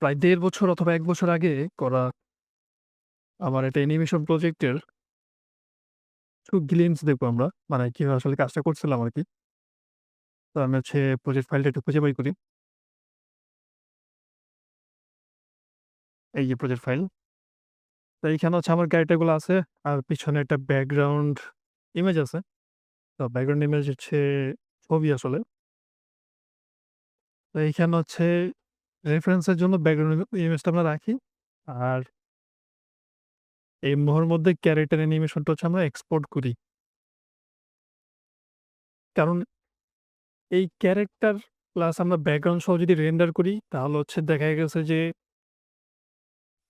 প্রায় ১.৫ বছর অথবা ১ বছর আগে করা আমার একটা অ্যানিমেশন প্রজেক্টের একটু গ্লিম্পস দেখবো আমরা। মানে কিভাবে আসলে কাজটা করছিলাম আরকি। তো আমি হচ্ছে প্রজেক্ট ফাইলটা একটু খুঁজে বের করি। এই যে প্রজেক্ট ফাইল। তো এইখানে হচ্ছে আমার ক্যারেক্টার গুলো আছে। আর পিছনে একটা ব্যাকগ্রাউন্ড ইমেজ আছে। তো ব্যাকগ্রাউন্ড ইমেজ হচ্ছে ছবি আসলে। তো এইখানে হচ্ছে রেফারেন্স এর জন্য ব্যাকগ্রাউন্ড ইমেজটা আমরা রাখি। আর এই মুহর মধ্যে ক্যারেক্টার অ্যানিমেশনটা হচ্ছে আমরা এক্সপোর্ট করি। কারণ এই ক্যারেক্টার প্লাস আমরা ব্যাকগ্রাউন্ড সহ যদি রেন্ডার করি তাহলে হচ্ছে দেখা গেছে যে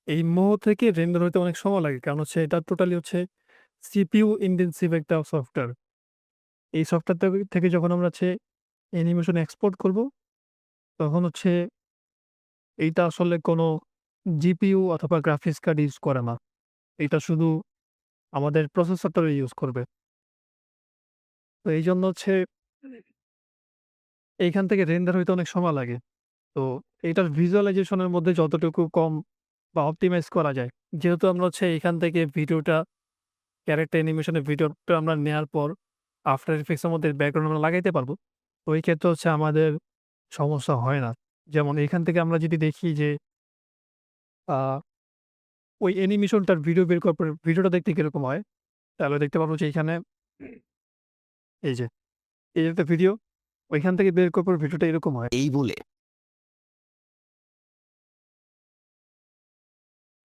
এই থেকে রেন্ডার হইতে অনেক সময় লাগে। কারণ হচ্ছে এটা টোটালি হচ্ছে সিপিইউ ইনটেনসিভ একটা সফটওয়্যার। এই সফটওয়্যার থেকে যখন আমরা হচ্ছে অ্যানিমেশন এক্সপোর্ট করব, তখন হচ্ছে এইটা আসলে কোনো জিপিইউ অথবা গ্রাফিক্স কার্ড ইউজ করে না। এটা শুধু আমাদের প্রসেসরটারে ইউজ করবে। তো এইজন্য হচ্ছে এইখান থেকে রেন্ডার হইতে অনেক সময় লাগে। তো এটার ভিজুয়ালাইজেশন এর মধ্যে যতটুকু কম বা অপটিমাইজ করা যায়। যেহেতু আমরা হচ্ছে এখান থেকে ভিডিওটা ক্যারেক্টার অ্যানিমেশন এর ভিডিওটা আমরা নেয়ার পর আফটার ইফেক্টস এর মধ্যে ব্যাকগ্রাউন্ড আমরা লাগাইতে পারবো। তো এই ক্ষেত্রে হচ্ছে আমাদের সমস্যা হয় না। যেমন এখান থেকে আমরা যদি দেখি যে আ ওই অ্যানিমেশনটার ভিডিও বের করার পরে ভিডিওটা দেখতে কিরকম হয়, তাহলে দেখতে পারবো যে এখানে এই যে, এই যে একটা ভিডিও, ওইখান থেকে বের করার পর ভিডিওটা এরকম হয়। এই বলে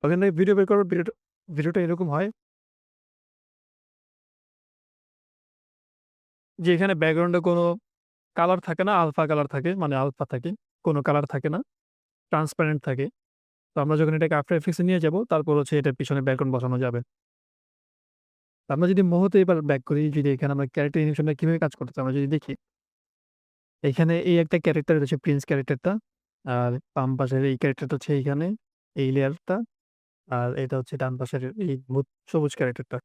ওখান থেকে ভিডিও বের করার পর ভিডিওটা এরকম হয় যে এখানে ব্যাকগ্রাউন্ডে কোনো কালার থাকে না, আলফা কালার থাকে। মানে আলফা থাকে। কোনো কালার থাকে না। ট্রান্সপারেন্ট থাকে। তো আমরা যখন এটাকে আফটার ইফেক্টস এ নিয়ে যাবো, তারপর হচ্ছে এটার পিছনে ব্যাকগ্রাউন্ড বসানো যাবে। আমরা যদি মুহূর্তে এবার ব্যাক করি, যদি এখানে আমরা ক্যারেক্টার অ্যানিমেশনটা কিভাবে কাজ করতেছে আমরা যদি দেখি, এখানে এই একটা ক্যারেক্টার রয়েছে প্রিন্স ক্যারেক্টারটা। আর বাম পাশের এই ক্যারেক্টারটা হচ্ছে এইখানে, এই লেয়ারটা। আর এটা হচ্ছে ডান পাশের এই সবুজ ক্যারেক্টারটা।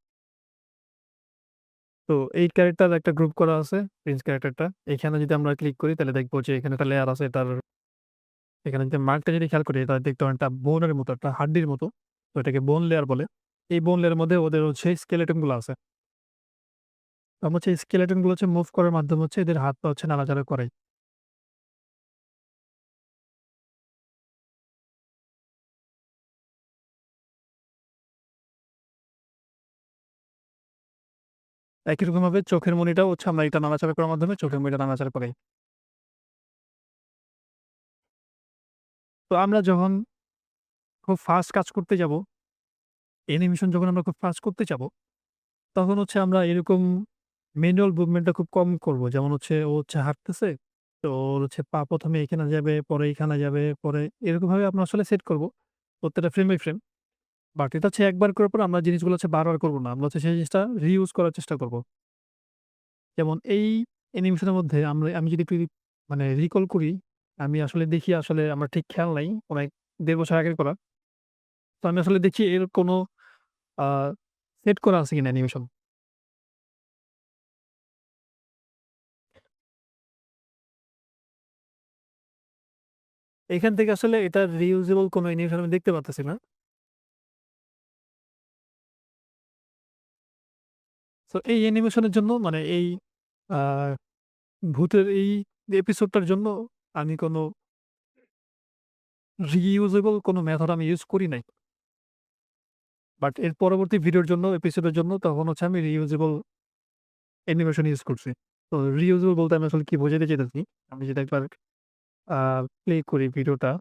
তো এই ক্যারেক্টার একটা গ্রুপ করা আছে, প্রিন্স ক্যারেক্টারটা। এখানে যদি আমরা ক্লিক করি তাহলে দেখবো যে এখানে একটা লেয়ার আছে। এখানে যদি মার্কটা যদি খেয়াল করি তাহলে দেখতে অনেকটা বোনের মতো, একটা হাড্ডির মতো। তো এটাকে বোন লেয়ার বলে। এই বোন লেয়ারের মধ্যে ওদের হচ্ছে স্কেলেটন গুলো আছে। তো আমরা হচ্ছে স্কেলেটন গুলো হচ্ছে মুভ করার মাধ্যমে হচ্ছে এদের হাত পা হচ্ছে নাড়াচাড়া করে। একই রকমভাবে চোখের মনিটাও হচ্ছে আমরা এটা নাড়াচাড়া করার মাধ্যমে চোখের মনিটা নাড়াচাড়া করাই। তো আমরা যখন খুব ফাস্ট কাজ করতে যাব, অ্যানিমেশন যখন আমরা খুব ফাস্ট করতে যাব, তখন হচ্ছে আমরা এরকম ম্যানুয়াল মুভমেন্টটা খুব কম করব। যেমন হচ্ছে ও হচ্ছে হাঁটতেছে, তো ওর হচ্ছে পা ১ম এ এখানে যাবে, পরে এইখানে যাবে, পরে এরকমভাবে আমরা আসলে সেট করব প্রত্যেকটা ফ্রেম বাই ফ্রেম। বাট এটা হচ্ছে একবার করার পর আমরা জিনিসগুলো হচ্ছে বারবার করব না। আমরা হচ্ছে সেই জিনিসটা রিইউজ করার চেষ্টা করব। যেমন এই অ্যানিমেশনের মধ্যে আমি যদি একটু মানে রিকল করি, আমি আসলে দেখি আসলে আমার ঠিক খেয়াল নাই। অনেক ১.৫ বছর আগের করা। তো আমি আসলে দেখি এর কোনো আ সেট করা আছে কিনা অ্যানিমেশন। এখান থেকে আসলে এটার রিইউজেবল কোনো অ্যানিমেশন আমি দেখতে পারতেছি না। সো এই অ্যানিমেশনের জন্য মানে এই আ ভূতের এই এপিসোডটার জন্য আমি কোনো রিইউজেবল কোনো মেথড আমি ইউজ করি নাই। বাট এর পরবর্তী ভিডিওর জন্য, এপিসোডের জন্য তখন হচ্ছে আমি রিইউজেবল অ্যানিমেশন ইউজ করছি। তো রিইউজেবল বলতে আমি আসলে কি বোঝাতে চাইতেছি, আমি যদি একবার আ প্লে করি ভিডিওটা,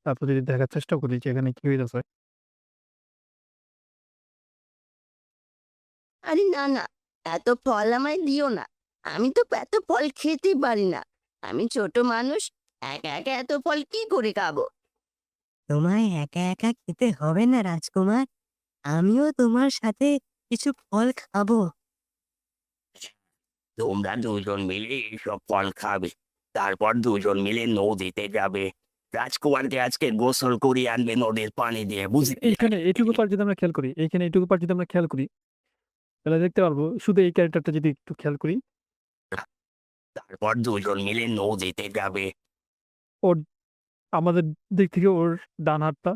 তারপর যদি দেখার চেষ্টা করি যে এখানে কি হইতেছে। আরে না, না, এত ফল আমায় দিও না। আমি তো এত ফল খেতেই পারি না। আমি ছোট মানুষ, একা, একা এত ফল কি করে খাবো? তোমায় একা একা খেতে হবে না রাজকুমার। আমিও তোমার সাথে কিছু ফল খাবো। তোমরা দুজন মিলে এইসব ফল খাবে, তারপর দুজন মিলে নদীতে যাবে। রাজকুমারকে আজকে গোসল করিয়ে আনবে নদীর পানি দিয়ে, বুঝলে? এইখানে এইটুকু পার্ট যদি আমরা খেয়াল করি, এইখানে এইটুকু পার্ট যদি আমরা খেয়াল করি, তাহলে দেখতে পারবো শুধু এই ক্যারেক্টারটা যদি একটু খেয়াল করি, তারপর দুজন মিলে নদীতে যাবে। ওর আমাদের দিক থেকে ওর ডান হাতটা,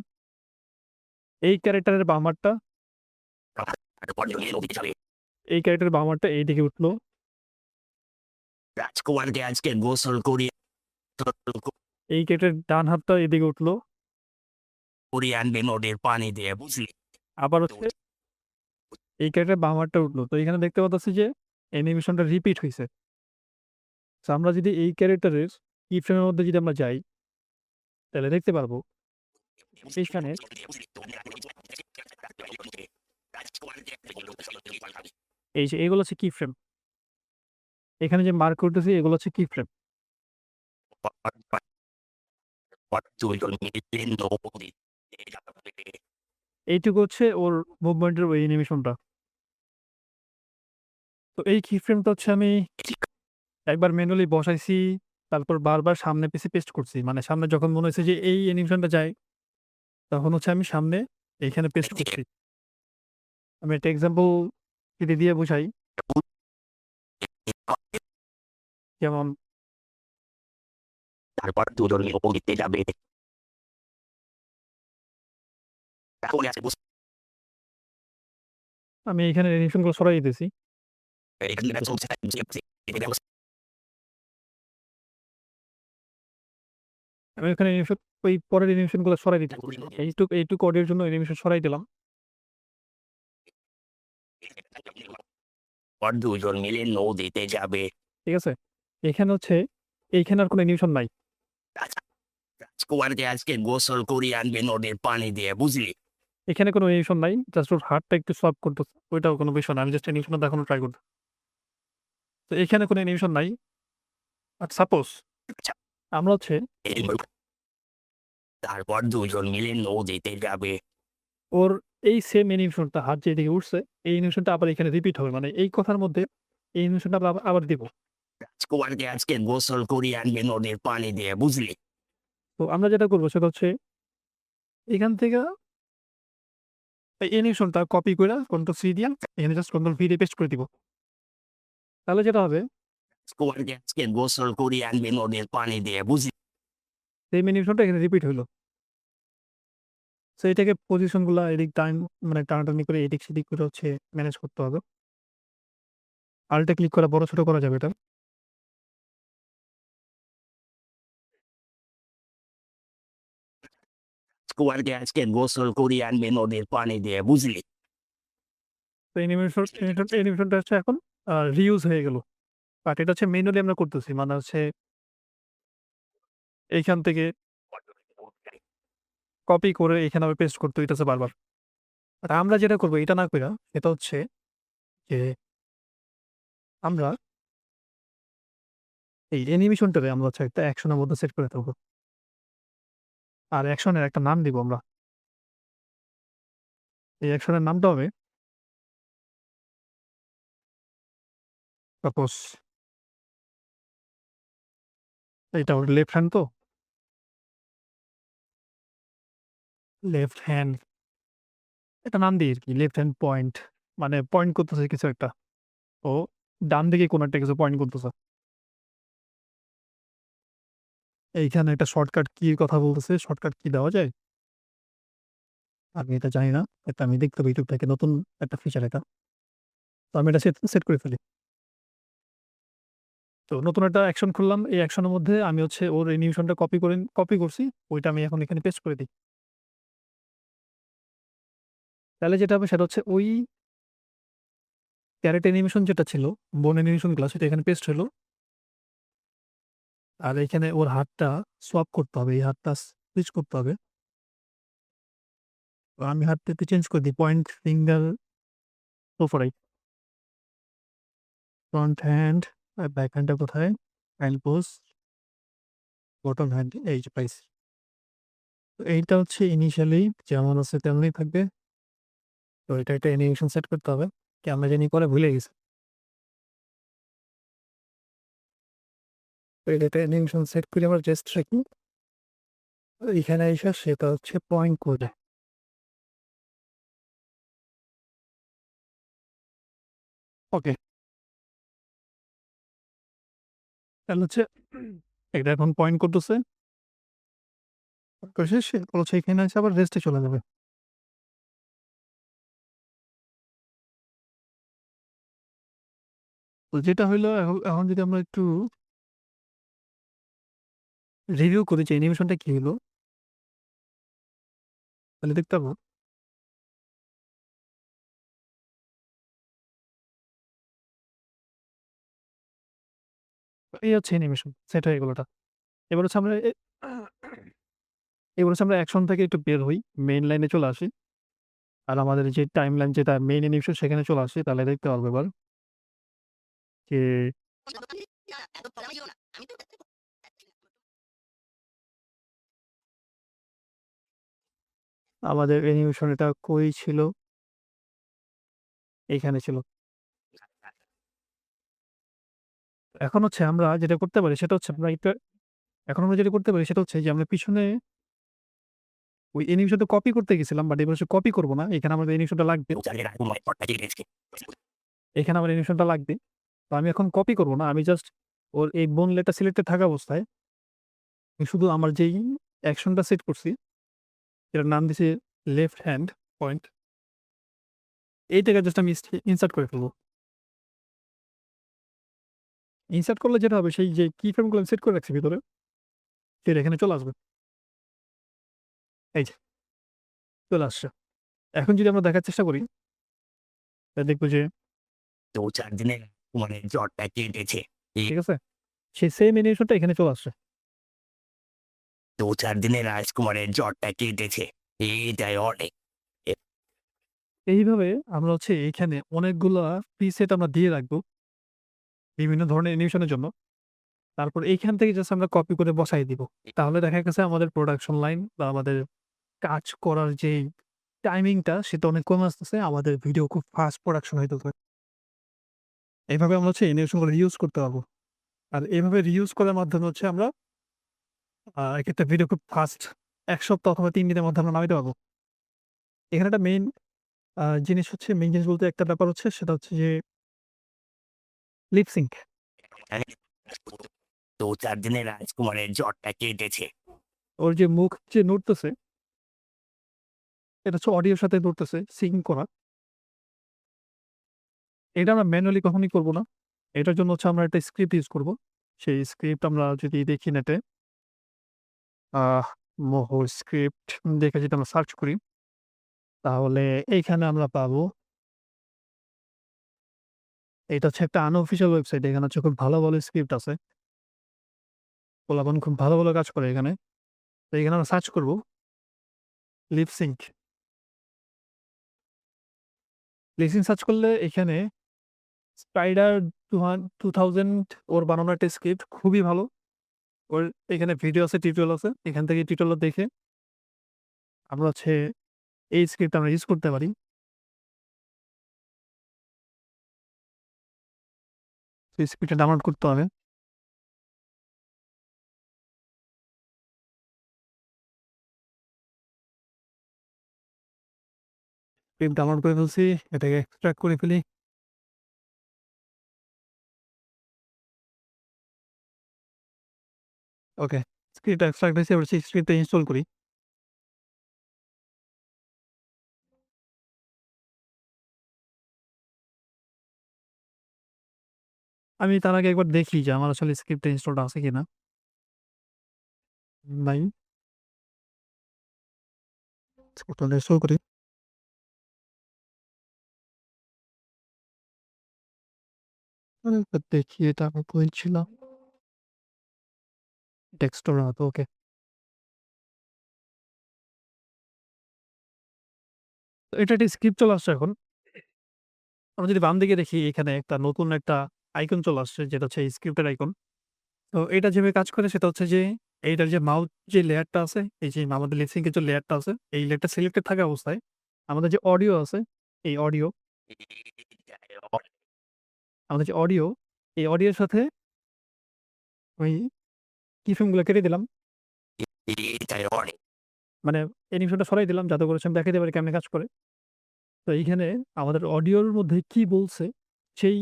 এই ক্যারেক্টারের বাম হাতটা, তারপর দুজন মিলে নদীতে যাবে। এই ক্যারেক্টারের বাম হাতটা এইদিকে উঠলো। রাজকুমারকে আজকে গোসল করিয়ে এই ক্যারেক্টারের ডান হাতটা এদিকে উঠলো। করিয়ে আনবে নদীর পানি দিয়ে, বুঝলি? আবার হচ্ছে এই ক্যারেক্টারের বাম হাতটা উঠলো। তো এখানে দেখতে পাচ্ছি যে অ্যানিমেশনটা রিপিট হইছে। তো আমরা যদি এই ক্যারেক্টারের কি ফ্রেমের মধ্যে যদি আমরা যাই, তাহলে দেখতে পারবো এইখানে এই যে এগুলো হচ্ছে কি ফ্রেম। এখানে যে মার্ক করতেছি এগুলো হচ্ছে কি ফ্রেম। দুজন মিলে নদীতে যাবে। এইটুকু হচ্ছে ওর মুভমেন্টের ওই অ্যানিমেশনটা। তো এই কি ফ্রেমটা হচ্ছে আমি একবার ম্যানুয়ালি বসাইছি, তারপর বারবার সামনে পিছে পেস্ট করছি। মানে সামনে যখন মনে হয়েছে যে এই অ্যানিমেশনটা যায়, তখন হচ্ছে আমি সামনে এইখানে পেস্ট করছি। আমি একটা এক্সাম্পল যদি দিয়ে বুঝাই, যেমন তারপর দুজন মিলে নদীতে যাবে। তাহলে আজকে আমি এখানে অ্যানিমেশনগুলো সরাই দিতেছি। এখানে ম্যাচ চলছে, এখানে আমি ওখানে অ্যানিমেশন ওই পরের অ্যানিমেশনগুলো সরাই দিচ্ছি। এইটুকু অডিওর জন্য অ্যানিমেশন সরাই দিলাম। পর দুজন মিলে নদীতে যাবে। ঠিক আছে? এখানে হচ্ছে এইখানে আর কোনো অ্যানিমেশন নাই। রাজকুমারকে আজকে গোসল করিয়ে আনবে নদীর পানি দিয়ে, বুঝলি? এখানে কোনো অ্যানিমেশন নাই। জাস্ট ওর হাতটা একটু সোয়াপ করতেছে। ওইটাও কোনো বিষয় না। আমি জাস্ট অ্যানিমেশনটা দেখানোর ট্রাই করতেছি। তো এখানে কোনো অ্যানিমেশন নাই। বাট সাপোজ আমরা হচ্ছে তারপর দুজন মিলে নদীতে যাবে। ওর এই সেম অ্যানিমেশনটা হাত যেদিকে উঠছে, এই অ্যানিমেশনটা আবার এখানে রিপিট হবে। মানে এই কথার মধ্যে এই অ্যানিমেশনটা আমরা আবার দিব। রাজকুমারকে আজকে গোসল করিয়ে আনবে নদীর পানি দিয়ে, বুঝলি? তো আমরা যেটা করব সেটা হচ্ছে এখান থেকে এই অ্যানিমেশনটা কপি কইরা কন্ট্রোল সি দিয়া এখানে জাস্ট কন্ট্রোল ভি দিয়ে পেস্ট করে দিব। তাহলে যেটা হবে রাজকুমারকে আজকে গোসল করিয়ে আনবে নদীর পানি দিয়ে, বুঝলি? সেম অ্যানিমেশনটা এখানে রিপিট হইলো। সো এটাকে পজিশনগুলা এদিক টাইম মানে টানাটানি করে এদিক সেদিক করে হচ্ছে ম্যানেজ করতে হবে। আল্টে ক্লিক করে বড় ছোট করা যাবে এটা। রাজকুমারকে আজকে গোসল করিয়ে আনবে নদীর পানি দিয়ে, বুঝলি? তো অ্যানিমেশনটা হচ্ছে এখন রিইউজ হয়ে গেল। বাট এটা হচ্ছে ম্যানুয়ালি আমরা করতেছি। মানে হচ্ছে এইখান থেকে কপি করে এখানে আবার পেস্ট করতে হইতেছে বারবার। বাট আমরা যেটা করব এটা না কইরা সেটা হচ্ছে যে আমরা এই অ্যানিমেশনটারে আমরা হচ্ছে একটা অ্যাকশনের মধ্যে সেট করে দেব। আর অ্যাকশনের একটা নাম দিব আমরা। এই অ্যাকশনের নামটা হবে সাপোজ এটা ওর লেফট হ্যান্ড তো। লেফট হ্যান্ড একটা নাম দিই আরকি। লেফট হ্যান্ড পয়েন্ট মানে পয়েন্ট করতেছে কিছু একটা। ও ডান দিকে কোনো একটা কিছু পয়েন্ট করতেছে। এইখানে একটা শর্টকাট কির কথা বলতেছে। শর্টকাট কি দেওয়া যায়? আমি এটা জানি না। এটা আমি দেখতে হবে YouTube থেকে নতুন একটা ফিচার এটা। তো আমি এটা সেট করে ফেলি। তো নতুন একটা অ্যাকশন খুললাম। এই অ্যাকশনের মধ্যে আমি হচ্ছে ওর অ্যানিমেশনটা কপি করছি। ওইটা আমি এখন এখানে পেস্ট করে দিই। তাহলে যেটা হবে সেটা হচ্ছে ওই ক্যারেট অ্যানিমেশন যেটা ছিল, বোন অ্যানিমেশনগুলা সেটা এখানে পেস্ট হলো। আর এখানে ওর হাতটা সোয়াপ করতে হবে। এই হাতটা সুইচ করতে হবে। তো আমি হাতটা একটু চেঞ্জ করে দিই। Point finger favourite. Front hand আর ব্যাক হ্যান্ডটা কোথায়? হ্যান্ড পোজ, বটম হ্যান্ড এই যে পাইছি। তো এইটা হচ্ছে ইনিশিয়ালি যেমন আছে তেমনই থাকবে। তো এটা একটা অ্যানিমেশন সেট করতে হবে। কেমনে জানি করে ভুলে গেছি। তো এটা একটা অ্যানিমেশন সেট করে আমরা জাস্ট রাখি। এখানে এসে সেটা হচ্ছে পয়েন্ট করে। ওকে। তাহলে হচ্ছে এটা এখন পয়েন্ট করতেছে। করে শেষে হচ্ছে এখানে এসে আবার রেস্টে চলে যাবে। তো যেটা হইলো এখন যদি আমরা একটু রিভিউ করি যে অ্যানিমেশনটা কি হলো, তাহলে দেখতে পারবো এই হচ্ছে অ্যানিমেশন সেট হয়ে গেল ওটা। এবার হচ্ছে আমরা এবার হচ্ছে আমরা অ্যাকশন থেকে একটু বের হই, মেইন লাইনে চলে আসি। আর আমাদের যে টাইমলাইন যেটা মেইন অ্যানিমেশন সেখানে চলে আসি। তাহলে দেখতে পারবো এবার যে এত ফল আমায় দিও না। আমি তো এত খাচ্ছি না। আমাদের অ্যানিমেশন এটা কই ছিল? এইখানে ছিল। এখন হচ্ছে আমরা যেটা করতে পারি সেটা হচ্ছে আমরা এটা এখন আমরা যেটা করতে পারি সেটা হচ্ছে যে আমরা পিছনে ওই অ্যানিমেশনটা কপি করতে গেছিলাম বাট এবার হচ্ছে কপি করব না। এখানে আমাদের অ্যানিমেশনটা লাগবে। দু-চার রাজকুমারের ঝড়টা কেটেছে। এখানে আমার অ্যানিমেশনটা লাগবে। তো আমি এখন কপি করব না। আমি জাস্ট ওর এই বোনলেটটা সিলেক্টেড থাকা অবস্থায় আমি শুধু আমার যেই অ্যাকশনটা সেট করছি, এটার নাম দিছি লেফট হ্যান্ড পয়েন্ট। এইটাকে জাস্ট আমি ইনসার্ট করে ফেলব। ইনসার্ট করলে যেটা হবে সেই যে কি ফ্রেমগুলো আমি সেট করে রাখছি ভিতরে, সেটা এখানে চলে আসবে। এই যে চলে আসছে। এখন যদি আমরা দেখার চেষ্টা করি, তাহলে দেখব যে 2-4 দিনে রাজকুমারের ঝড়টা কেটেছে। ঠিক আছে? সেই সেম অ্যানিমেশনটা এখানে চলে আসছে। 2-4 দিনে রাজকুমারের ঝড়টা কেটেছে। এটাই অনেক। এইভাবে আমরা হচ্ছে এইখানে অনেকগুলা প্রিসেট আমরা দিয়ে রাখবো বিভিন্ন ধরনের অ্যানিমেশনের জন্য। তারপর এইখান থেকে জাস্ট আমরা কপি করে বসায় দিব। তাহলে দেখা গেছে আমাদের প্রোডাকশন লাইন বা আমাদের কাজ করার যেই টাইমিংটা সেটা অনেক কমে আসতেছে। আমাদের ভিডিও খুব ফাস্ট প্রোডাকশন হইতেছে। এভাবে আমরা হচ্ছে অ্যানিমেশনগুলো রিইউজ করতে পারবো। আর এভাবে রিইউজ করার মাধ্যমে হচ্ছে আমরা একেকটা ভিডিও খুব ফাস্ট ১ সপ্তাহ অথবা ৩ দিনের মধ্যে আমরা নামাইতে পারবো। এখানে একটা মেইন মেইন জিনিস বলতে একটা ব্যাপার হচ্ছে সেটা হচ্ছে যে লিপ সিঙ্ক। 2-4 দিনে রাজকুমারের ঝড়টা কেটেছে। ওর যে মুখ যে নড়তেছে, এটা হচ্ছে অডিওর সাথে নড়তেছে, সিঙ্ক করা। এটা আমরা ম্যানুয়ালি কখনোই করব না। এটার জন্য হচ্ছে আমরা একটা স্ক্রিপ্ট ইউজ করব। সেই স্ক্রিপ্ট আমরা যদি দেখি নেটে, আহ মোহর স্ক্রিপ্ট দেখে যদি আমরা সার্চ করি, তাহলে এইখানে আমরা পাবো। এটা হচ্ছে একটা আনঅফিসিয়াল ওয়েবসাইট। এখানে হচ্ছে খুব ভালো, ভালো স্ক্রিপ্ট আছে। পোলাপান খুব ভালো, ভালো কাজ করে এখানে। তো এখানে আমরা সার্চ করব lip sync. Lip sync search করলে এখানে স্পাইডার 2000 ওর বানানো একটা স্ক্রিপ্ট খুবই ভালো। ওর এখানে ভিডিও আছে, টিউটোরিয়াল আছে। এখান থেকে টিউটোরিয়াল দেখে আমরা হচ্ছে এই স্ক্রিপ্ট আমরা ইউজ করতে পারি। সেই স্ক্রিপ্টটা ডাউনলোড করতে হবে। স্ক্রিপ্ট ডাউনলোড করে ফেলছি। এটাকে এক্সট্রাক্ট করে ফেলি। ওকে। স্ক্রিপ্টটা এক্সট্রাক্ট হয়েছে। এবার সেই স্ক্রিপ্টটা ইনস্টল করি। আমি তার আগে একবার দেখি যে আমার আসলে স্ক্রিপ্টটা ইনস্টলড আছে কিনা। নাই। স্ক্রিপ্টটা ইনস্টল করি। দেখি এটা আমার কই ছিল? ডেস্কটপে হয়তো ওকে। তো এটা একটা স্ক্রিপ্ট চলে আসছে এখন। আমরা যদি বাম দিকে দেখি এখানে একটা নতুন একটা আইকন চলে আসছে যেটা হচ্ছে স্ক্রিপ্টের আইকন। তো এটা যেভাবে কাজ করে সেটা হচ্ছে যে এইটার যে মাউথ যে লেয়ারটা আছে, এই যে আমাদের লিপ সিঙ্ক এর যে লেয়ারটা আছে, এই লেয়ারটা সিলেক্টেড থাকা অবস্থায় আমাদের যে অডিও আছে, এই অডিও এটাই অনেক। আমাদের যে অডিও, এই অডিওর সাথে ওই কিফ্রেম গুলো কেটে দিলাম। এটাই অনেক। মানে অ্যানিমেশনটা সরাই দিলাম যাতে করে আমি দেখাইতে পারি কেমনে কাজ করে। তো এইখানে আমাদের অডিওর মধ্যে কি বলছে সেই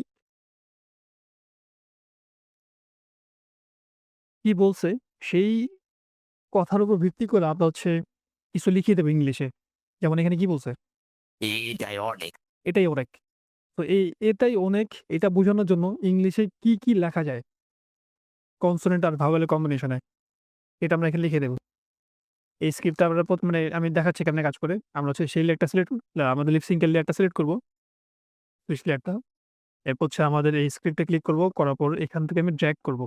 কি বলছে সেই কথার উপর ভিত্তি করে আমরা হচ্ছে কিছু লিখিয়ে দেবো ইংলিশে। যেমন এখানে কি বলছে? এটাই অনেক। এটাই অনেক। তো এটাই অনেক এটা বোঝানোর জন্য ইংলিশে কি লেখা যায়? কনসোনেন্ট আর ভাওয়েলের কম্বিনেশনে এটা আমরা এখানে লিখে দেব। এই স্ক্রিপ্টটা আমরা মানে আমি দেখাচ্ছি কেমনে কাজ করে। আমরা হচ্ছে সেই লেয়ারটা সিলেক্ট আমাদের লিপ সিঙ্ক এর লেয়ারটা সিলেক্ট করব। স্পিচ লেয়ারটা। এরপর হচ্ছে আমাদের এই স্ক্রিপ্টে ক্লিক করব। করার পর এখান থেকে আমি ড্র্যাগ করব।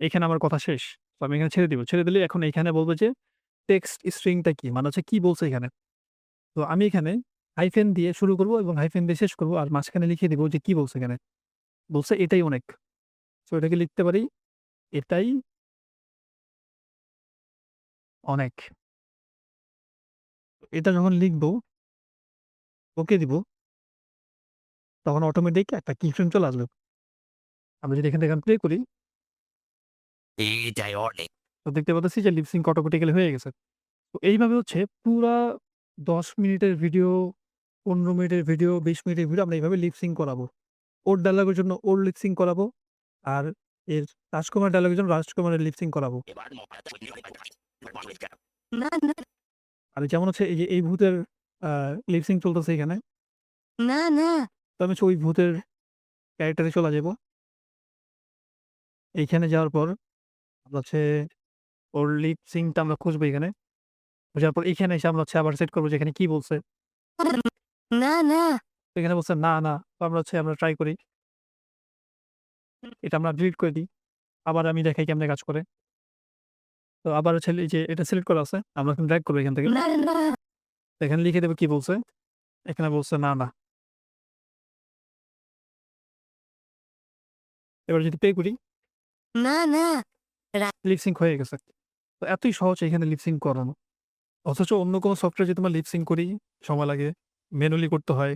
এখানে আমার কথা শেষ। তো আমি এখানে ছেড়ে দিব। ছেড়ে দিলে এখন এইখানে বলবে যে টেক্সট স্ট্রিংটা কি? মানে হচ্ছে কি বলছে এখানে? তো আমি এখানে হাইফেন দিয়ে শুরু করব এবং হাইফেন দিয়ে শেষ করব। আর মাঝখানে লিখে দিব যে কি বলছে এখানে। বলছে এটাই অনেক। সো এটাকে লিখতে পারি এটাই অনেক। এটা যখন লিখব, ওকে দিব, তখন অটোমেটিক একটা কিফ্রেম চলে আসবে। আমরা যদি এখান থেকে প্লে করি, এটাই অনেক। তো দেখতে পাচ্ছি যে লিপ সিঙ্ক অটোমেটিক্যালি হয়ে গেছে। তো এইভাবে হচ্ছে পুরা ১০ মিনিটের ভিডিও, ১৫ মিনিটের ভিডিও, ২০ মিনিটের ভিডিও আমরা এইভাবে লিপ সিঙ্ক করাবো। ওর ডায়ালগের জন্য ওর লিপ সিঙ্ক করাবো। আর এর রাজকুমার ডায়ালগের জন্য রাজকুমারের লিপ সিঙ্ক করাবো। এবার না, না, আর যেমন হচ্ছে এই যে এই ভূতের লিপ সিঙ্ক চলতেছে এখানে। না, না। তো আমি হচ্ছে ওই ভূতের ক্যারেক্টারে চলে যাবো। এইখানে যাওয়ার পর আমরা হচ্ছে ওর লিপ সিঙ্কটা আমরা খুঁজবো এখানে। খোঁজার পর এখানে এসে আমরা হচ্ছে আবার সেট করবো যে এখানে কি বলছে। না, না। তো এখানে বলছে না, না। তো আমরা ট্রাই করি। এটা আমরা ডিলিট করে দিই। আবার আমি দেখাই কেমনে কাজ করে। তো আবার হচ্ছে এই যে এটা সিলেক্ট করা আছে। আমরা এখন ড্রাগ করবো এখান থেকে। না, না। তো এখানে লিখে দেব কি বলছে। এখানে বলছে না, না। এবার যদি পে করি, না, না। লিপ সিঙ্ক হয়ে গেছে। তো এতই সহজ এখানে লিপ সিঙ্ক করানো। অথচ অন্য কোনো সফটওয়্যারে যদি আমরা লিপ সিঙ্ক করি, সময় লাগে, ম্যানুয়ালি করতে হয়,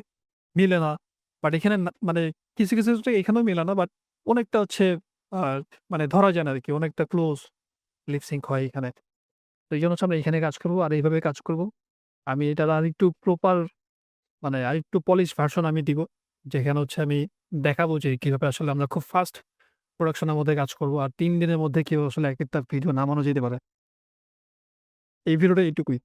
মিলে না। বাট এখানে মানে কিছু ক্ষেত্রে এখানেও মিলে না। বাট অনেকটা হচ্ছে আ মানে ধরা যায় না আরকি। অনেকটা ক্লোজ লিপ সিঙ্ক হয় এখানে। তো এইজন্য হচ্ছে আমরা এখানে কাজ করব আর এইভাবে কাজ করব। আমি এটার আরেকটু প্রপার মানে আরেকটু পলিশ ভার্সন আমি দিব। যেখানে হচ্ছে আমি দেখাবো যে কিভাবে আসলে আমরা খুব ফাস্ট প্রোডাকশন এর মধ্যে কাজ করব। আর ৩ দিনের মধ্যে কিভাবে আসলে একেকটা ভিডিও নামানো যেতে পারে। এই ভিডিওটা এইটুকুই।